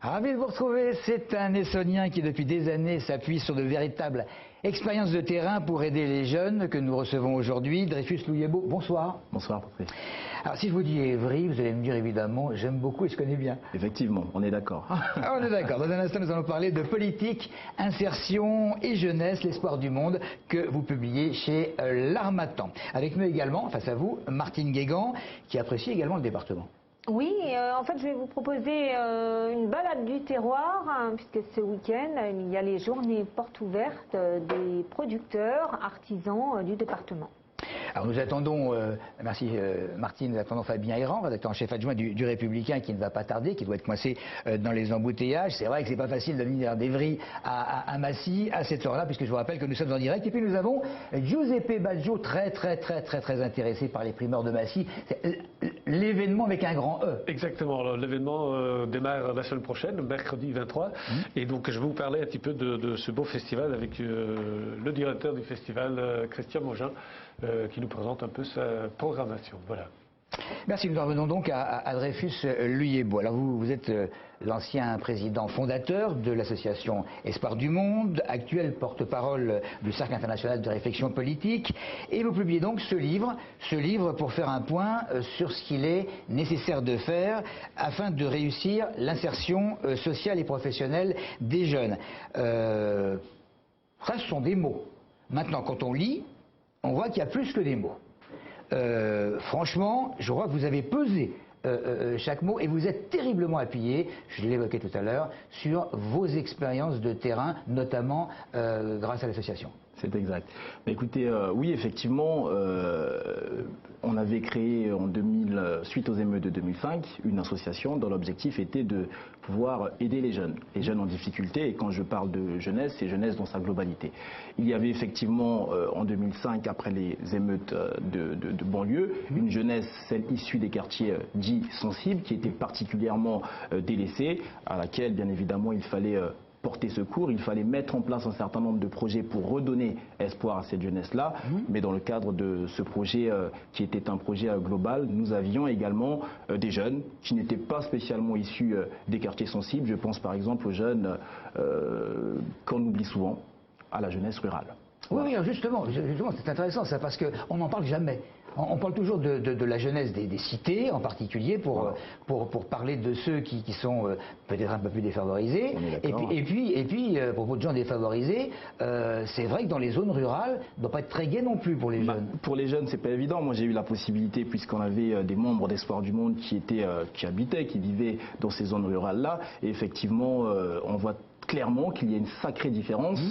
Ravi de vous retrouver, c'est un Essonien qui depuis des années s'appuie sur de véritables expériences de terrain pour aider les jeunes que nous recevons aujourd'hui. Dreyfus Louyebo, bonsoir. Bonsoir Patrick. Alors si je vous dis Évry, vous allez me dire évidemment, j'aime beaucoup et je connais bien. Effectivement, on est d'accord. On est d'accord. Dans un instant, nous allons parler de politique, insertion et jeunesse, l'espoir du monde, que vous publiez chez L'Harmattan. Avec nous également, face à vous, Martine Guégan, qui apprécie également le département. Oui, en fait, je vais vous proposer une balade du terroir, puisque ce week-end, il y a les journées portes ouvertes des producteurs, artisans du département. Alors nous attendons, merci Martine, nous attendons Fabien Héran, rédacteur en chef adjoint du Républicain, qui ne va pas tarder, qui doit être coincé dans les embouteillages. C'est vrai que c'est pas facile de venir d'Évry à Massy à cette heure-là, puisque je vous rappelle que nous sommes en direct. Et puis nous avons Giuseppe Baggio, très intéressé par les primeurs de Massy. L'événement avec un grand E. Exactement, l'événement démarre la semaine prochaine, mercredi 23. Et donc je vais vous parler un petit peu de ce beau festival avec le directeur du festival, Christian Mogin, qui nous présente un peu sa programmation. Voilà. Merci, nous en revenons donc à Dreyfus Louyebo. Alors vous êtes l'ancien président fondateur de l'association Espoir du Monde, actuel porte-parole du Cercle international de réflexion politique, et vous publiez donc ce livre pour faire un point sur ce qu'il est nécessaire de faire afin de réussir l'insertion sociale et professionnelle des jeunes. Ça, ce sont des mots. Maintenant, quand on lit, on voit qu'il y a plus que des mots. Franchement, je crois que vous avez pesé chaque mot et vous êtes terriblement appuyé, je l'évoquais tout à l'heure, sur vos expériences de terrain, notamment grâce à l'association. C'est exact. Mais écoutez, oui, effectivement, on avait créé en 2000, suite aux émeutes de 2005, une association dont l'objectif était de pouvoir aider les jeunes en difficulté. Et quand je parle de jeunesse, c'est jeunesse dans sa globalité. Il y avait effectivement en 2005, après les émeutes de banlieue, une jeunesse, celle issue des quartiers dits sensibles, qui était particulièrement délaissée, à laquelle, bien évidemment, il fallait porter secours, il fallait mettre en place un certain nombre de projets pour redonner espoir à cette jeunesse-là. Mais dans le cadre de ce projet qui était un projet global, nous avions également des jeunes qui n'étaient pas spécialement issus des quartiers sensibles. Je pense par exemple aux jeunes qu'on oublie souvent, à la jeunesse rurale. Oui, justement c'est intéressant ça, parce qu'on n'en parle jamais. On parle toujours de la jeunesse des cités, en particulier, pour parler de ceux qui sont peut-être un peu plus défavorisés. Et puis, pour beaucoup de gens défavorisés, c'est vrai que dans les zones rurales, ça ne doit pas être très gai non plus pour les jeunes. Pour les jeunes, c'est pas évident. Moi, j'ai eu la possibilité, puisqu'on avait des membres d'Espoir du Monde qui vivaient dans ces zones rurales-là. Et effectivement, on voit clairement qu'il y a une sacrée différence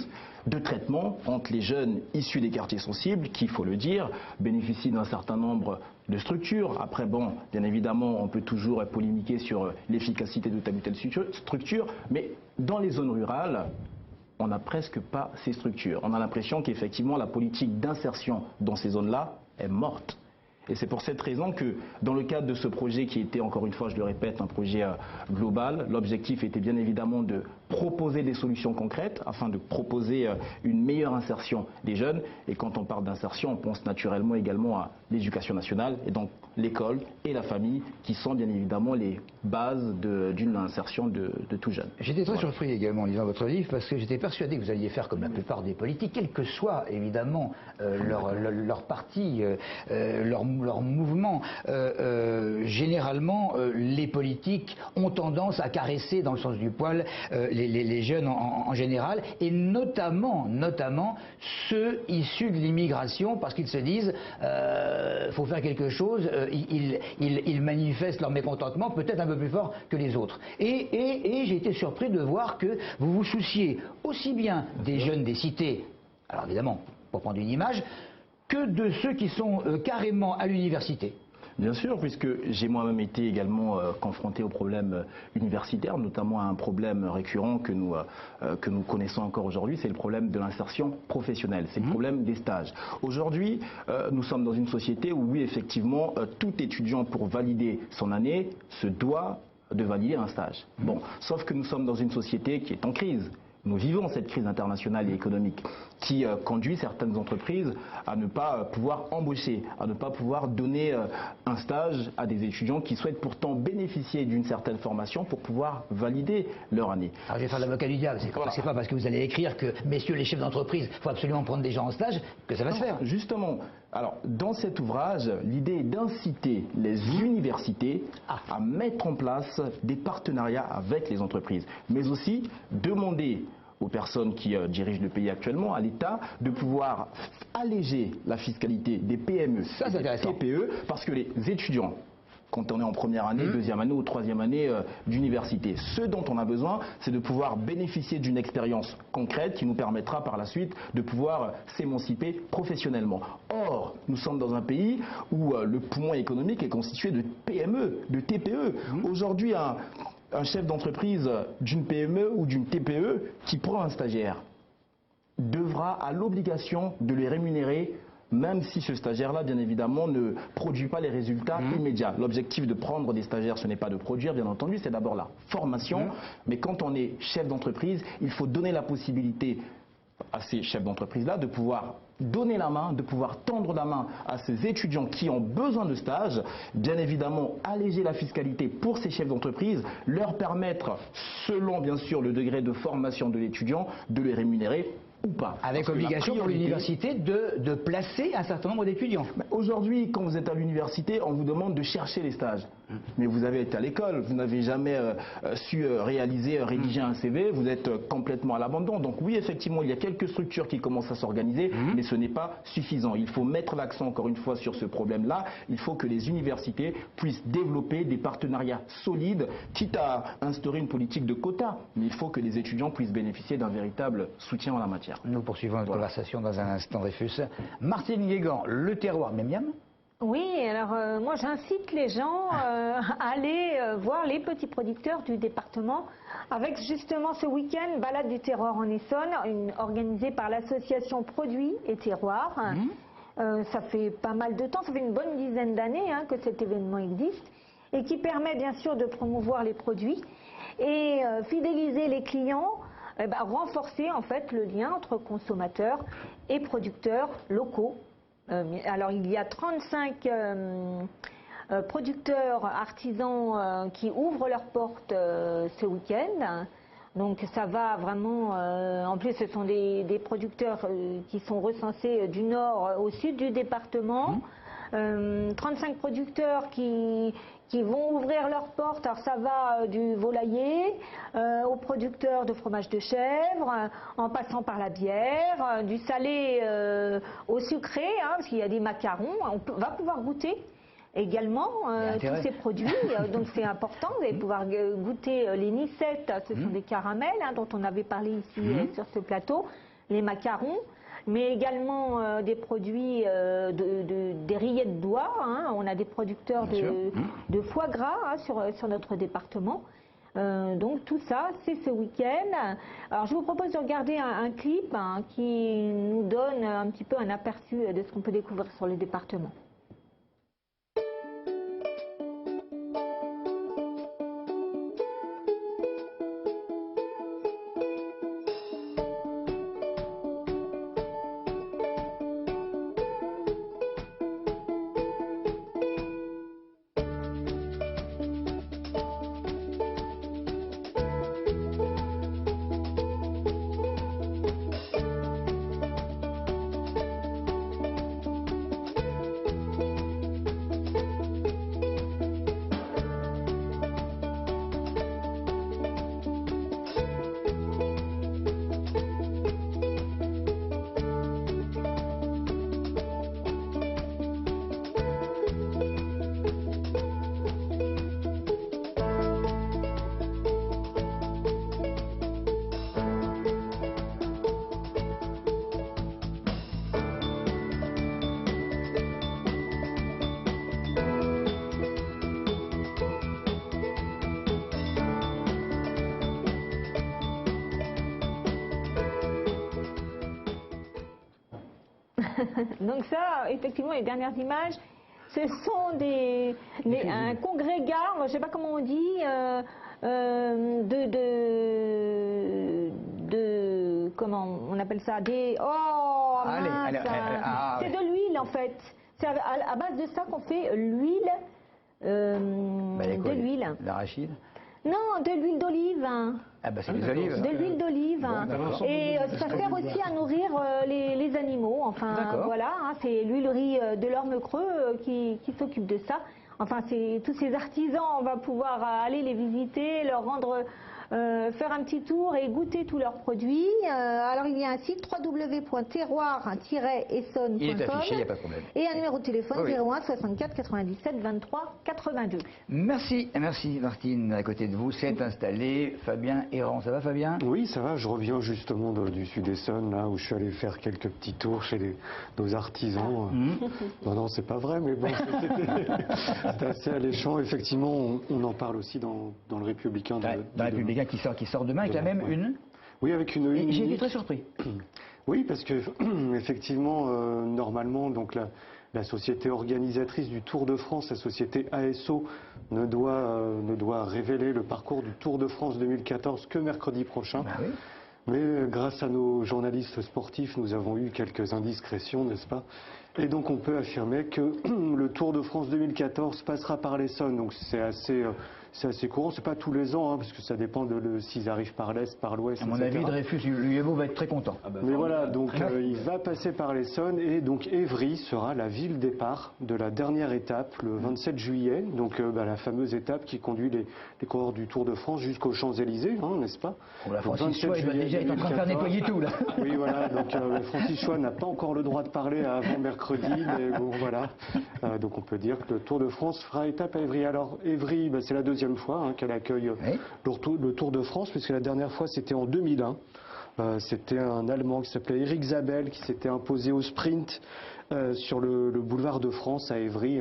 de traitement entre les jeunes issus des quartiers sensibles, qui, il faut le dire, bénéficient d'un certain nombre de structures. Après, bon, bien évidemment, on peut toujours polémiquer sur l'efficacité de telle ou telle structure, mais dans les zones rurales, on n'a presque pas ces structures. On a l'impression qu'effectivement, la politique d'insertion dans ces zones-là est morte. Et c'est pour cette raison que, dans le cadre de ce projet qui était, encore une fois, je le répète, un projet global, l'objectif était bien évidemment de proposer des solutions concrètes afin de proposer une meilleure insertion des jeunes. Et quand on parle d'insertion, on pense naturellement également à l'éducation nationale, et donc l'école et la famille, qui sont bien évidemment les bases d'une insertion de tout jeune. J'étais très surpris également en lisant votre livre, parce que j'étais persuadé que vous alliez faire comme la plupart des politiques, quel que soit évidemment leur parti, leur mouvement. Généralement, les politiques ont tendance à caresser dans le sens du poil les jeunes en général, et notamment ceux issus de l'immigration, parce qu'ils se disent faut faire quelque chose, ils manifestent leur mécontentement peut-être un peu plus fort que les autres. Et j'ai été surpris de voir que vous vous souciez aussi bien des jeunes des cités, alors évidemment, pour prendre une image, que de ceux qui sont carrément à l'université. Bien sûr, puisque j'ai moi-même été également confronté aux problèmes universitaires, notamment à un problème récurrent que nous connaissons encore aujourd'hui, c'est le problème de l'insertion professionnelle, c'est le problème des stages. Aujourd'hui, nous sommes dans une société où, oui, effectivement, tout étudiant, pour valider son année, se doit de valider un stage. Bon, sauf que nous sommes dans une société qui est en crise. nous vivons cette crise internationale et économique qui conduit certaines entreprises à ne pas pouvoir embaucher, à ne pas pouvoir donner un stage à des étudiants qui souhaitent pourtant bénéficier d'une certaine formation pour pouvoir valider leur année. Alors je vais faire l'avocat du diable, c'est pas parce que vous allez écrire que, messieurs les chefs d'entreprise, il faut absolument prendre des gens en stage que ça va se faire. Justement, alors dans cet ouvrage, l'idée est d'inciter les universités à mettre en place des partenariats avec les entreprises, mais aussi demander aux personnes qui dirigent le pays actuellement, à l'État, de pouvoir alléger la fiscalité des PME, des TPE, parce que les étudiants, quand on est en première année, deuxième année ou troisième année d'université, ce dont on a besoin, c'est de pouvoir bénéficier d'une expérience concrète qui nous permettra par la suite de pouvoir s'émanciper professionnellement. Or, nous sommes dans un pays où le poumon économique est constitué de PME, de TPE. Aujourd'hui, un chef d'entreprise d'une PME ou d'une TPE qui prend un stagiaire devra à l'obligation de le rémunérer, même si ce stagiaire-là, bien évidemment, ne produit pas les résultats immédiats. L'objectif de prendre des stagiaires, ce n'est pas de produire, bien entendu, c'est d'abord la formation. Mais quand on est chef d'entreprise, il faut donner la possibilité à ces chefs d'entreprise-là de pouvoir donner la main, de pouvoir tendre la main à ces étudiants qui ont besoin de stage, bien évidemment alléger la fiscalité pour ces chefs d'entreprise, leur permettre, selon bien sûr le degré de formation de l'étudiant, de les rémunérer ou pas. Avec obligation pour l'université de placer un certain nombre d'étudiants. Aujourd'hui, quand vous êtes à l'université, on vous demande de chercher les stages. Mais vous avez été à l'école, vous n'avez jamais su rédiger un CV, vous êtes complètement à l'abandon. Donc oui, effectivement, il y a quelques structures qui commencent à s'organiser, mais ce n'est pas suffisant. Il faut mettre l'accent encore une fois sur ce problème-là. Il faut que les universités puissent développer des partenariats solides, quitte à instaurer une politique de quotas. Mais il faut que les étudiants puissent bénéficier d'un véritable soutien en la matière. Nous poursuivons notre conversation dans un instant, Dreyfus. Martine Guégan, le terroir, miam. Oui, alors moi j'incite les gens à aller voir les petits producteurs du département avec justement ce week-end balade du terroir en Essonne, organisée par l'association Produits et Terroirs. Ça fait pas mal de temps, ça fait une bonne dizaine d'années que cet événement existe et qui permet bien sûr de promouvoir les produits et fidéliser les clients, renforcer en fait le lien entre consommateurs et producteurs locaux. Alors il y a 35 producteurs artisans qui ouvrent leurs portes ce week-end. Donc ça va vraiment, en plus ce sont des producteurs qui sont recensés du nord au sud du département. 35 producteurs qui vont ouvrir leurs portes. Alors ça va du volailler aux producteurs de fromage de chèvre, en passant par la bière, du salé au sucré, parce qu'il y a des macarons. On va pouvoir goûter également tous ces produits, donc c'est important. Vous allez pouvoir goûter les nicettes, ce sont des caramels dont on avait parlé ici sur ce plateau, les macarons, mais également des produits, des rillettes d'oie. On a des producteurs de foie gras sur notre département. Donc tout ça, c'est ce week-end. Alors je vous propose de regarder un clip qui nous donne un petit peu un aperçu de ce qu'on peut découvrir sur le département. Donc ça, effectivement, les dernières images, ce sont un congrès-gare, je ne sais pas comment on dit, comment on appelle ça, oh mince, c'est de l'huile en fait. C'est à base de ça qu'on fait l'huile, de l'huile. L'arachide? Non, de l'huile d'olive. Ah bah c'est des olives. De l'huile d'olive. Bon, et ça sert aussi à nourrir les animaux. Enfin voilà, c'est l'huilerie de l'Orme-Creux qui s'occupe de ça. Enfin, tous ces artisans, on va pouvoir aller les visiter, leur rendre, faire un petit tour et goûter tous leurs produits. Alors, il y a un site www.terroir-essonne.com. Il est affiché, il n'y a pas de problème. Et un numéro de téléphone 01 64 97 23 82. Merci Martine. À côté de vous, s'est installé Fabien Errand. Ça va Fabien? Oui, ça va. Je reviens justement du Sud-Essonne, là où je suis allé faire quelques petits tours chez nos artisans. Non, c'est pas vrai, mais bon, c'était assez alléchant. Effectivement, on en parle aussi dans le Républicain. Dans le Républicain qui sort demain, avec la même une. Oui, avec une une. J'ai été très surpris. Oui, parce que effectivement, normalement, donc la société organisatrice du Tour de France, la société ASO, ne doit révéler le parcours du Tour de France 2014 que mercredi prochain. Bah oui. Mais grâce à nos journalistes sportifs, nous avons eu quelques indiscrétions, n'est-ce pas? Et donc on peut affirmer que le Tour de France 2014 passera par l'Essonne. Donc c'est assez courant. C'est pas tous les ans, parce que ça dépend s'ils arrivent par l'Est, par l'Ouest, À mon etc. avis, Dreyfus, l'UEMO va être très content. Mais voilà, donc il va passer par l'Essonne et donc Évry sera la ville départ de la dernière étape le 27 juillet. Donc la fameuse étape qui conduit les coureurs du Tour de France jusqu'aux Champs-Élysées, n'est-ce pas? La Francis Choix, il doit déjà être en train de faire nettoyer tout là. Oui, voilà, donc Francis Choix n'a pas encore le droit de parler avant mercredi, mais bon, voilà. Donc on peut dire que le Tour de France fera étape à Évry. Alors Évry, c'est la deuxième fois qu'elle accueille le Tour de France, puisque la dernière fois c'était en 2001. C'était un Allemand qui s'appelait Eric Zabel qui s'était imposé au sprint sur le boulevard de France à Évry.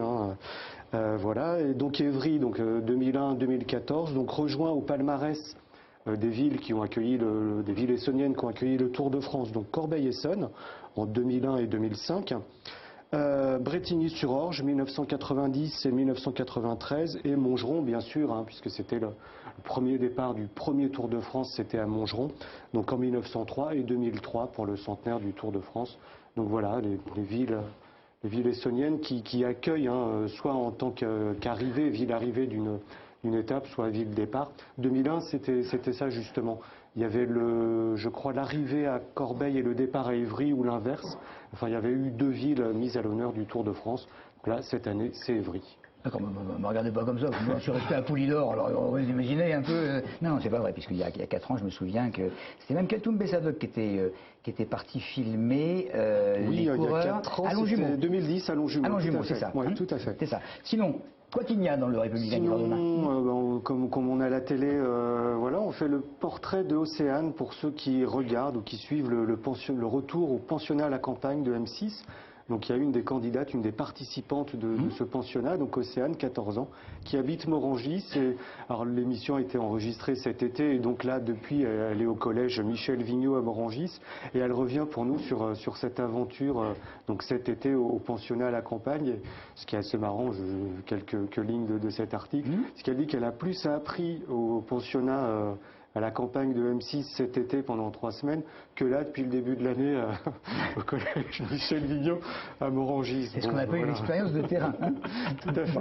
Voilà, et donc Évry, 2001-2014, donc rejoint au palmarès des villes qui ont accueilli des villes essonniennes qui ont accueilli le Tour de France, donc Corbeil-Essonnes en 2001 et 2005. Brétigny-sur-Orge 1990 et 1993 et Montgeron bien sûr, puisque c'était le premier départ du premier Tour de France, c'était à Montgeron, donc en 1903 et 2003 pour le centenaire du Tour de France. Donc voilà les villes essonniennes qui accueillent soit en tant qu'arrivée, ville arrivée d'une étape, soit ville départ. 2001 c'était ça justement. Il y avait je crois l'arrivée à Corbeil et le départ à Évry ou l'inverse. Enfin, il y avait eu deux villes mises à l'honneur du Tour de France. Donc là, cette année, c'est Évry. D'accord, ne me regardez pas comme ça. Moi, je suis resté à Poulidor, alors vous imaginez un peu. Non, c'est pas vrai, puisqu'il y a 4 ans, je me souviens que c'était même Katoum Bessadok qui était parti filmer les coureurs. Il y a 4 ans, c'était 2010 à Longjumeau. À Longjumeau, c'est ça. Oui, tout à fait. C'est ça. Sinon, quoi qu'il y a dans le Républicain du lendemain. Comme on a la télé, on fait le portrait de Océane pour ceux qui regardent ou qui suivent le retour au pensionnat à la campagne de M6. Donc il y a une des candidates, une des participantes de ce pensionnat, donc Océane, 14 ans, qui habite Morangis. Alors l'émission a été enregistrée cet été et donc là depuis elle est au collège Michel Vigneault à Morangis et elle revient pour nous sur cette aventure donc cet été au pensionnat à la campagne. Et ce qui est assez marrant, quelques lignes de cet article, c'est qu'elle dit qu'elle a plus appris au pensionnat à la campagne de M6 cet été pendant 3 semaines que là depuis le début de l'année au collège Michel Vigneault à Morangis. C'est ce qu'on appelle une expérience de terrain. Tout à fait.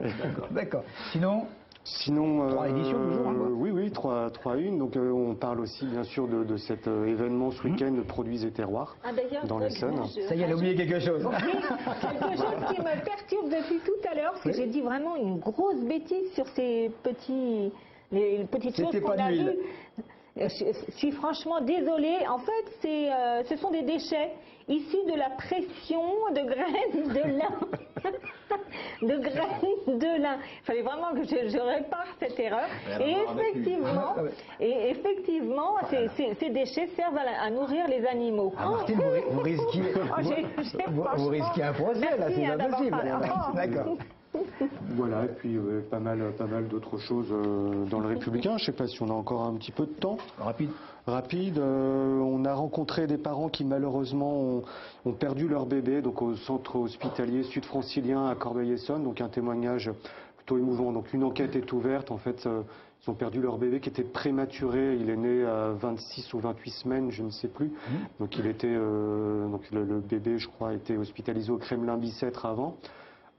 D'accord. Sinon 3 éditions toujours. Oui, 3 une. Donc on parle aussi bien sûr de cet événement ce week-end de Produits et Terroirs dans l'Essonne. Ça y est, elle a oublié quelque chose. Quelque chose qui me perturbe depuis tout à l'heure, parce que j'ai dit vraiment une grosse bêtise sur ces les petites choses qu'on a vues. Je suis franchement désolée. En fait, ce sont des déchets issus de la pression de graines de lin. De graines de lin. Il fallait vraiment que je répare cette erreur. Et effectivement, ces déchets servent à nourrir les animaux. Martine, vous risquez un procès, là, c'est pas possible. D'accord. Voilà, et puis pas mal d'autres choses dans le Républicain. Je ne sais pas si on a encore un petit peu de temps. Rapide. On a rencontré des parents qui malheureusement ont perdu leur bébé donc au centre hospitalier sud-francilien à Corbeil-Essonnes. Donc un témoignage plutôt émouvant. Donc une enquête est ouverte. En fait, ils ont perdu leur bébé qui était prématuré. Il est né à 26 ou 28 semaines, je ne sais plus. Donc il était, donc le bébé, je crois, était hospitalisé au Kremlin-Bicêtre avant.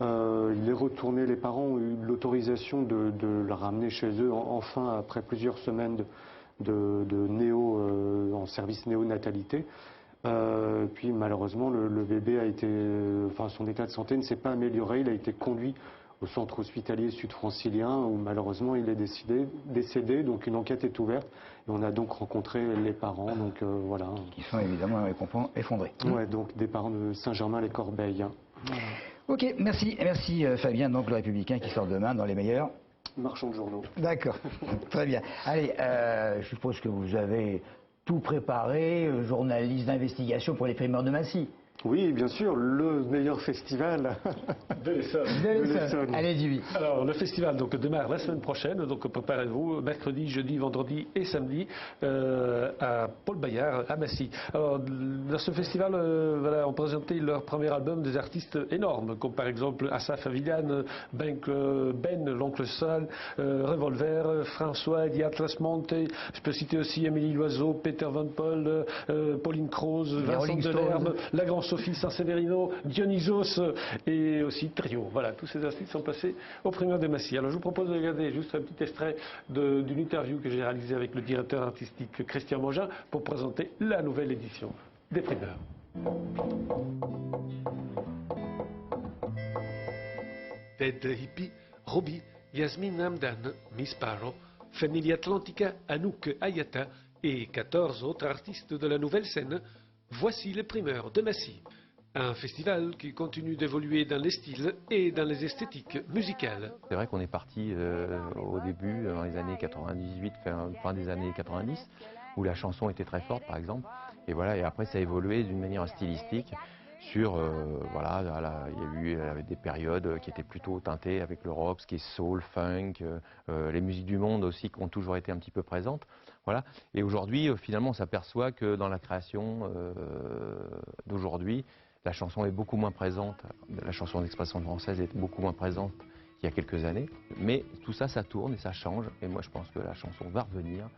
Il est retourné. Les parents ont eu l'autorisation de le ramener chez eux enfin après plusieurs semaines en service néonatalité. Puis malheureusement le bébé a été, enfin son état de santé ne s'est pas amélioré. Il a été conduit au centre hospitalier sud-francilien où malheureusement il est décédé. Donc une enquête est ouverte et on a donc rencontré les parents. Donc voilà. Qui sont évidemment effondrés. Ouais, donc des parents de Saint-Germain-les-Corbeilles. Ok, merci Fabien. Donc le Républicain qui sort demain dans les meilleurs marchands de journaux. D'accord, très bien. Allez, je suppose que vous avez tout préparé, journaliste d'investigation pour les primeurs de Massy. Oui, bien sûr, le meilleur festival de l'Essonne. Allez-y, oui. Alors, le festival démarre la semaine prochaine, donc préparez-vous, mercredi, jeudi, vendredi et samedi, à Paul Bayard, à Massy. Alors, dans ce festival, voilà, on présentait leur premier album des artistes énormes, comme par exemple Asaf Avilan, Ben, l'Oncle Sal, Revolver, François, The Atlas Monte, je peux citer aussi Émilie Loiseau, Peter Van Paul, Pauline Croze, Vincent Delerme, La Grande Sophie San-Severino, Dionysos et aussi Trio. Voilà, tous ces artistes sont passés aux primeurs de Massy. Alors je vous propose de regarder juste un petit extrait d'une interview que j'ai réalisée avec le directeur artistique Christian Mogin pour présenter la nouvelle édition des primeurs. Ted Hippie, Robbie, Yasmine Hamdan, Miss Paro, Fanny Atlantica, Anouk Ayata et 14 autres artistes de la nouvelle scène. Voici les primeurs de Massy. Un festival qui continue d'évoluer dans les styles et dans les esthétiques musicales. C'est vrai qu'on est parti au début, dans les années 98, fin des années 90, où la chanson était très forte par exemple. Et voilà, et après ça a évolué d'une manière stylistique sur, voilà, il y avait des périodes qui étaient plutôt teintées avec le rock, ce qui est soul, funk, les musiques du monde aussi qui ont toujours été un petit peu présentes. Voilà. Et aujourd'hui, finalement, on s'aperçoit que dans la création d'aujourd'hui, la chanson est beaucoup moins présente, la chanson d'expression française est beaucoup moins présente qu'il y a quelques années. Mais tout ça, ça tourne et ça change. Et moi, je pense que la chanson va revenir.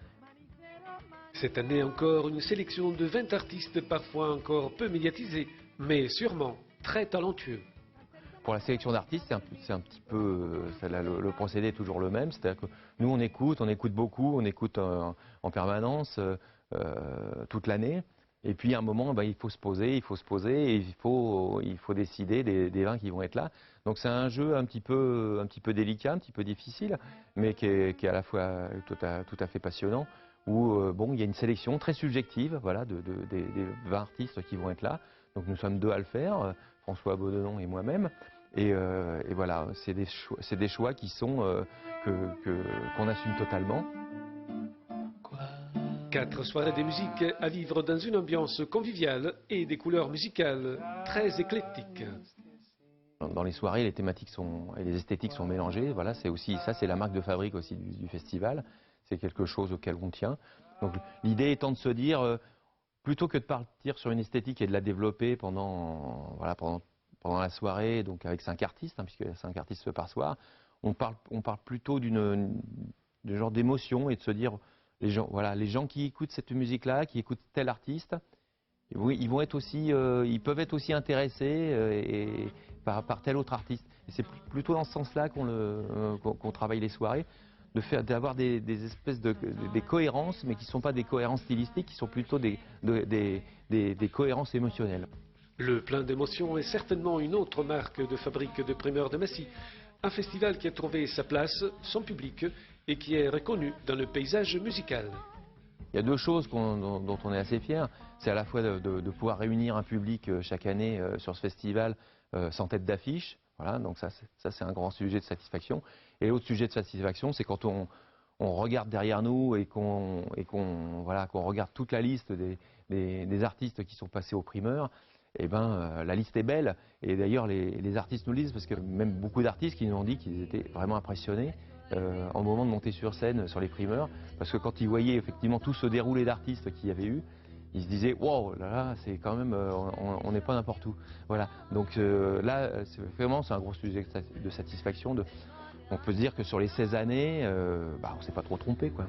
Cette année encore, une sélection de 20 artistes parfois encore peu médiatisés, mais sûrement très talentueux. Pour la sélection d'artistes, c'est un petit peu, le procédé est toujours le même, c'est-à-dire que nous on écoute beaucoup, on écoute en permanence, toute l'année, et puis à un moment il faut se poser, et il faut décider des 20 qui vont être là. Donc c'est un jeu un petit peu délicat, un petit peu difficile, mais qui est à la fois tout à fait passionnant, où bon, il y a une sélection très subjective, voilà, des 20 artistes qui vont être là. Donc nous sommes 2 à le faire, François Beaudenon et moi-même. Et voilà, c'est des choix qui sont qu'on assume totalement. 4 soirées de musique à vivre dans une ambiance conviviale et des couleurs musicales très éclectiques. Dans les soirées, les thématiques et les esthétiques sont mélangées. Voilà, c'est aussi ça, c'est la marque de fabrique aussi du festival. C'est quelque chose auquel on tient. Donc l'idée étant de se dire, plutôt que de partir sur une esthétique et de la développer pendant la soirée, donc avec 5 artistes, hein, puisqu'il y a 5 artistes par soir, on parle plutôt de genre d'émotion et de se dire, les gens qui écoutent cette musique-là, qui écoutent tel artiste, ils peuvent être aussi intéressés par tel autre artiste. Et c'est plutôt dans ce sens-là qu'on travaille les soirées, d'avoir des espèces des cohérences, mais qui ne sont pas des cohérences stylistiques, qui sont plutôt des cohérences émotionnelles. Le plein d'émotions est certainement une autre marque de fabrique de primeurs de Massy. Un festival qui a trouvé sa place, son public, et qui est reconnu dans le paysage musical. Il y a 2 choses dont on est assez fiers. C'est à la fois de pouvoir réunir un public chaque année sur ce festival sans tête d'affiche. Voilà, donc ça c'est un grand sujet de satisfaction. Et l'autre sujet de satisfaction, c'est quand on regarde derrière nous et qu'on regarde toute la liste des artistes qui sont passés aux primeurs. Eh ben, la liste est belle. Et d'ailleurs, les artistes nous le disent, parce que même beaucoup d'artistes qui nous ont dit qu'ils étaient vraiment impressionnés en moment de monter sur scène sur les primeurs, parce que quand ils voyaient effectivement tout se dérouler d'artistes qu'il y avait eu, ils se disaient wow, là c'est quand même, on n'est pas n'importe où. Voilà. Donc là, c'est un gros sujet de satisfaction on peut se dire que sur les 16 années, on ne s'est pas trop trompé, quoi.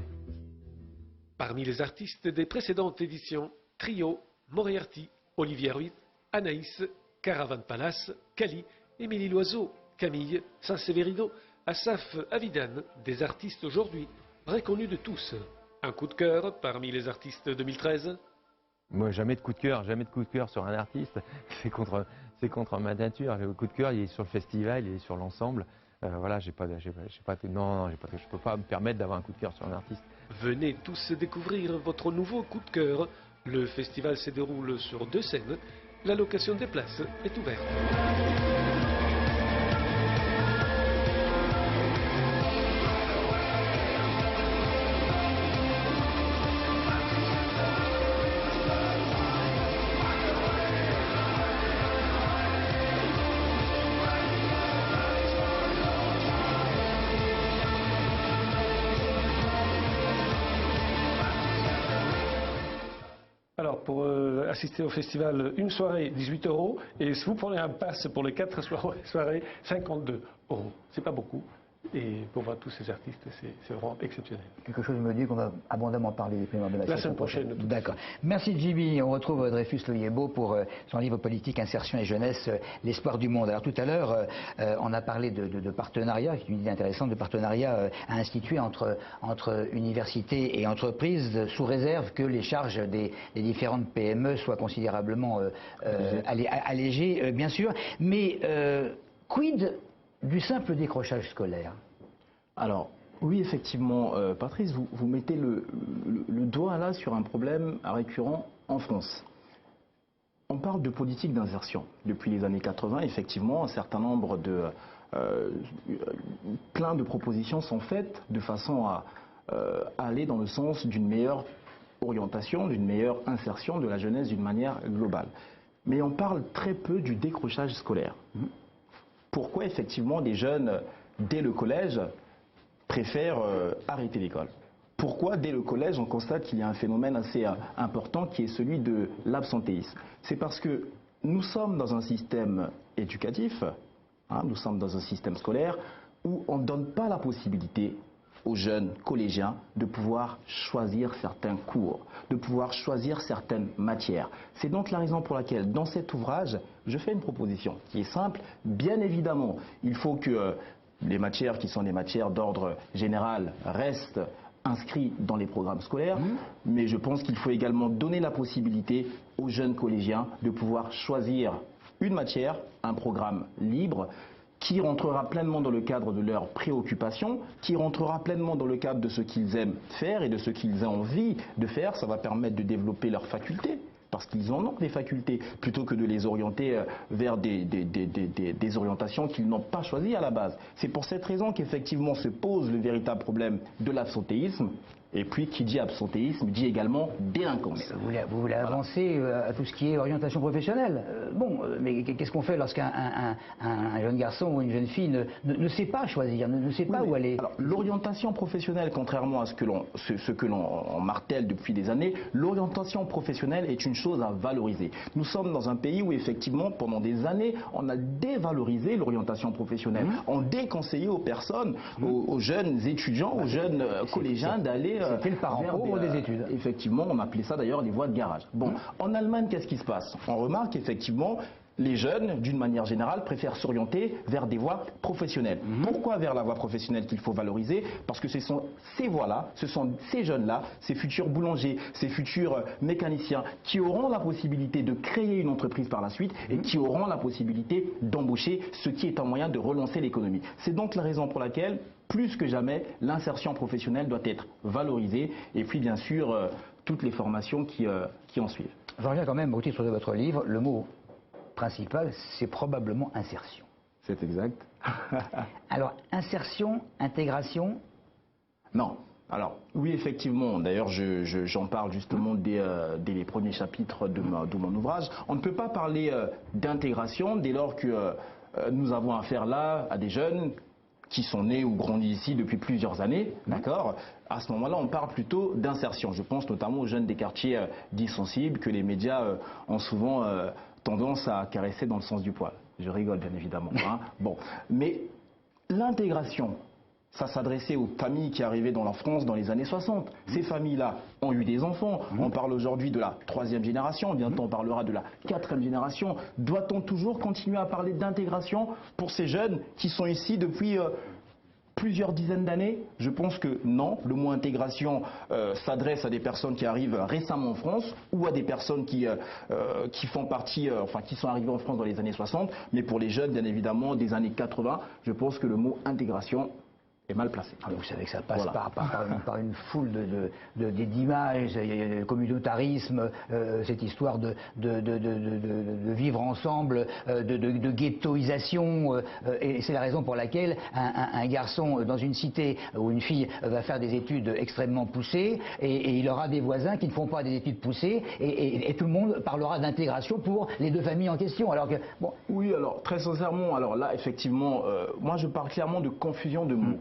Parmi les artistes des précédentes éditions, Trio, Moriarty, Olivier Ruiz, Anaïs, Caravan Palace, Cali, Émilie Loiseau, Camille, Saint-Sévérido, Asaf Avidan, des artistes aujourd'hui reconnus de tous. Un coup de cœur parmi les artistes 2013? Moi, jamais de coup de cœur sur un artiste. C'est contre ma nature. Le coup de cœur, il est sur le festival, il est sur l'ensemble. Voilà, je peux pas me permettre d'avoir un coup de cœur sur un artiste. Venez tous découvrir votre nouveau coup de cœur. Le festival se déroule sur 2 scènes. La location des places est ouverte. Alors, pour assister au festival, une soirée, 18 €. Et si vous prenez un pass pour les 4 soirées, 52 €. C'est pas beaucoup. Et pour voir tous ces artistes, c'est vraiment exceptionnel. Quelque chose me dit qu'on va abondamment parler des Mémoires de la semaine prochaine. D'accord. Merci Djiby. On retrouve Dreyfus Loyebo pour son livre politique, Insertion et jeunesse, l'espoir du monde. Alors tout à l'heure, on a parlé de partenariat, qui est une idée intéressante, de partenariat à instituer entre universités et entreprises, sous réserve que les charges des différentes PME soient considérablement allégées, bien sûr. Mais quid du simple décrochage scolaire? Alors, oui, effectivement, Patrice, vous mettez le doigt là sur un problème récurrent en France. On parle de politique d'insertion. Depuis les années 80, effectivement, un certain nombre plein de propositions sont faites de façon à aller dans le sens d'une meilleure orientation, d'une meilleure insertion de la jeunesse d'une manière globale. Mais on parle très peu du décrochage scolaire. Pourquoi effectivement des jeunes, dès le collège, préfèrent arrêter l'école? Pourquoi dès le collège on constate qu'il y a un phénomène assez important qui est celui de l'absentéisme? C'est parce que nous sommes dans un système éducatif, nous sommes dans un système scolaire où on ne donne pas la possibilité aux jeunes collégiens de pouvoir choisir certains cours, de pouvoir choisir certaines matières. C'est donc la raison pour laquelle, dans cet ouvrage, je fais une proposition qui est simple. Bien évidemment, il faut que les matières qui sont des matières d'ordre général restent inscrites dans les programmes scolaires, mais je pense qu'il faut également donner la possibilité aux jeunes collégiens de pouvoir choisir une matière, un programme libre, qui rentrera pleinement dans le cadre de leurs préoccupations, qui rentrera pleinement dans le cadre de ce qu'ils aiment faire et de ce qu'ils ont envie de faire. Ça va permettre de développer leurs facultés, parce qu'ils en ont des facultés, plutôt que de les orienter vers des orientations qu'ils n'ont pas choisies à la base. C'est pour cette raison qu'effectivement se pose le véritable problème de l'absentéisme. Et puis, qui dit absentéisme, dit également délinquance. Vous voulez avancer à tout ce qui est orientation professionnelle. Mais qu'est-ce qu'on fait lorsqu'un jeune garçon ou une jeune fille ne sait pas choisir, ne sait pas où aller? Alors, l'orientation professionnelle, contrairement à ce que l'on martèle depuis des années, l'orientation professionnelle est une chose à valoriser. Nous sommes dans un pays où, effectivement, pendant des années, on a dévalorisé l'orientation professionnelle. On déconseillait aux personnes, aux jeunes étudiants, aux jeunes collégiens d'aller... C'était le parent pauvre des études. Effectivement, on appelait ça d'ailleurs les voies de garage. Bon, en Allemagne, qu'est-ce qui se passe? On remarque effectivement les jeunes, d'une manière générale, préfèrent s'orienter vers des voies professionnelles. Pourquoi vers la voie professionnelle qu'il faut valoriser? Parce que ce sont ces voies-là, ce sont ces jeunes-là, ces futurs boulangers, ces futurs mécaniciens qui auront la possibilité de créer une entreprise par la suite et qui auront la possibilité d'embaucher, ce qui est un moyen de relancer l'économie. C'est donc la raison pour laquelle, plus que jamais, l'insertion professionnelle doit être valorisée et puis bien sûr toutes les formations qui en suivent. Je reviens quand même au titre de votre livre, le mot principal, c'est probablement insertion. C'est exact. Alors, insertion, intégration? Non. Alors, oui, effectivement, d'ailleurs, j'en parle justement dès les premiers chapitres de mon ouvrage. On ne peut pas parler d'intégration dès lors que nous avons affaire là à des jeunes qui sont nés ou grandis ici depuis plusieurs années, d'accord? À ce moment-là, on parle plutôt d'insertion. Je pense notamment aux jeunes des quartiers dits sensibles que les médias ont souvent tendance à caresser dans le sens du poil. Je rigole, bien évidemment. Bon, mais l'intégration ça s'adressait aux familles qui arrivaient dans la France dans les années 60. Ces familles-là ont eu des enfants. On parle aujourd'hui de la 3e génération, bientôt on parlera de la 4e génération. Doit-on toujours continuer à parler d'intégration pour ces jeunes qui sont ici depuis plusieurs dizaines d'années? Je pense que non. Le mot intégration s'adresse à des personnes qui arrivent récemment en France ou à des personnes qui font partie, qui sont arrivées en France dans les années 60. Mais pour les jeunes, bien évidemment, des années 80, je pense que le mot intégration est mal placé. Vous savez que ça passe par une foule d'images, le communautarisme, cette histoire de vivre ensemble, de ghettoisation, et c'est la raison pour laquelle un garçon dans une cité ou une fille va faire des études extrêmement poussées, et il aura des voisins qui ne font pas des études poussées, et tout le monde parlera d'intégration pour les deux familles en question. Alors que, bon. Oui, alors très sincèrement, alors là effectivement, moi je parle clairement de confusion de mots.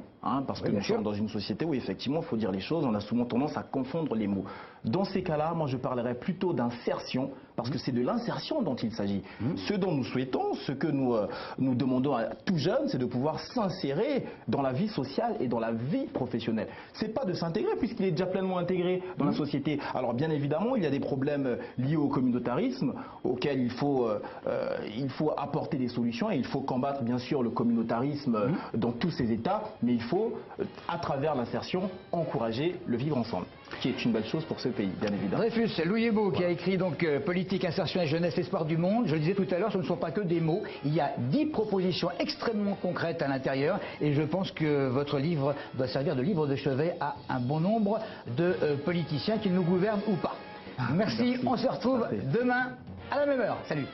Parce que nous sommes dans une société où effectivement il faut dire les choses, on a souvent tendance à confondre les mots. Dans ces cas-là, moi je parlerais plutôt d'insertion, parce que c'est de l'insertion dont il s'agit. Ce dont nous souhaitons, ce que nous demandons à tout jeune, c'est de pouvoir s'insérer dans la vie sociale et dans la vie professionnelle. C'est pas de s'intégrer, puisqu'il est déjà pleinement intégré dans la société. Alors bien évidemment, il y a des problèmes liés au communautarisme, auxquels il faut apporter des solutions, et il faut combattre bien sûr le communautarisme dans tous ses états, mais il faut, à travers l'insertion, encourager le vivre ensemble, qui est une belle chose pour ce pays, bien évidemment. Dreyfus, Louis Hébault, qui a écrit donc Politique, insertion et jeunesse, espoir du monde. Je le disais tout à l'heure, ce ne sont pas que des mots. Il y a 10 propositions extrêmement concrètes à l'intérieur, et je pense que votre livre doit servir de livre de chevet à un bon nombre de politiciens, qu'ils nous gouvernent ou pas. Merci, on se retrouve demain à la même heure. Salut.